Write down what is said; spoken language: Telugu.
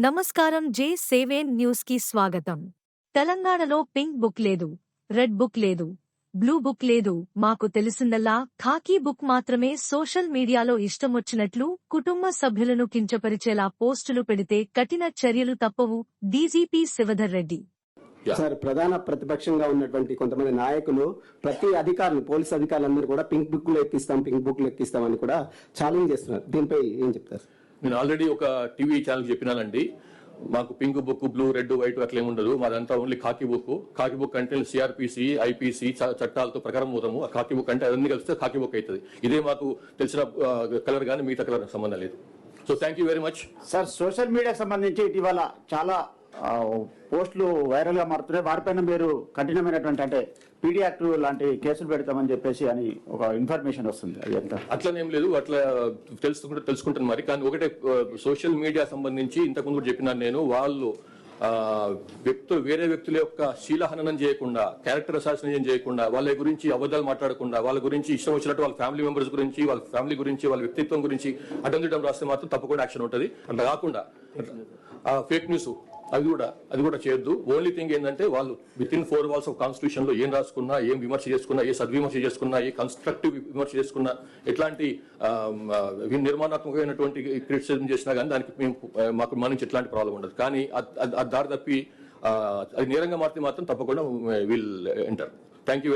నమస్కారం. J7 న్యూస్ కి స్వాగతం. తెలంగాణలో పింక్ బుక్ లేదు, రెడ్ బుక్ లేదు, బ్లూ బుక్ లేదు. మాకు తెలిసిందల్లా ఖాకీ బుక్ మాత్రమే. సోషల్ మీడియాలో ఇష్టమొచ్చినట్లు కుటుంబ సభ్యులను కించపరిచేలా పోస్టులు పెడితే కఠిన చర్యలు తప్పవు. డీజీపీ శివధర్ రెడ్డి. సార్, ప్రధాన ప్రతిపక్షంగా ఉన్నటువంటి కొంతమంది నాయకులు ప్రతి అధికారులు, పోలీస్ అధికారులందరూ కూడా పింక్ బుక్ లో ఎక్కిస్తాం అని కూడా ఛాలెంజ్ చేస్తున్నారు. దీనిపై ఏం చెప్తారు? నేను ఆల్రెడీ ఒక టీవీ ఛానల్ చెప్పినానండి. మాకు pink book, blue, red, white అట్లా ఏముండదు. మాదంతా only khaki book. Khaki book అంటే సిఆర్పిసి, ఐపీసీ చట్టాలతో ప్రకారం పోతాము. ఆ ఖాకీ బుక్ అంటే అన్ని కలిస్తే ఖాకీ బుక్ అవుతుంది. ఇదే మాకు తెలిసిన కలర్ కానీ మిగతా కలర్ సంబంధం లేదు. So thank you very much. Sir, social మీడియాకి సంబంధించి ఇటీవల చాలా పోస్టులు వైరల్ గా మారుతున్నాయి. వారిపైన మీరు కఠినమైనటువంటి అంటే పీడీ యాక్ట్ లాంటి కేసులు పెడతామని చెప్పేసి అని ఒక ఇన్ఫర్మేషన్ వస్తుంది. అది ఎంత అట్లనేం లేదు, అట్లా తెలుసుకుంటాను మరి. కానీ ఒకటే, సోషల్ మీడియా సంబంధించి ఇంతకుముందు కూడా చెప్పినాను నేను. వాళ్ళు వేరే వ్యక్తుల యొక్క శీలహననం చేయకుండా, క్యారెక్టర్ అసాసినేషన్ చేయకుండా, వాళ్ళ గురించి అబద్ధాలు మాట్లాడకుండా, వాళ్ళ గురించి ఇష్టం వచ్చినట్టు వాళ్ళ ఫ్యామిలీ మెంబర్స్ గురించి, వాళ్ళ ఫ్యామిలీ గురించి, వాళ్ళ వ్యక్తిత్వం గురించి అడ్డం రాస్తే మాత్రం తప్పకుండా యాక్షన్ ఉంటుంది. అట్లా కాకుండా ఫేక్ న్యూస్ అది కూడా చేయొద్దు. ఓన్లీ థింగ్ ఏంటంటే వాళ్ళు with in 4 walls of constitution లో ఏం రాసుకున్నా, ఏం విమర్శ చేసుకున్నా, ఏ సద్విమర్శ చేసుకున్నా, ఏ కన్స్ట్రక్టివ్ విమర్శ చేసుకున్నా, ఎట్లాంటి నిర్మాణాత్మకమైనటువంటి క్రిటిసిజం చేసినా కానీ దానికి మా నుంచి ఎట్లాంటి ప్రాబ్లం ఉండదు. కానీ అది దారి తప్పి అది నేరంగా మారితే మాత్రం తప్పకుండా విల్ ఎంటర్. Thank you.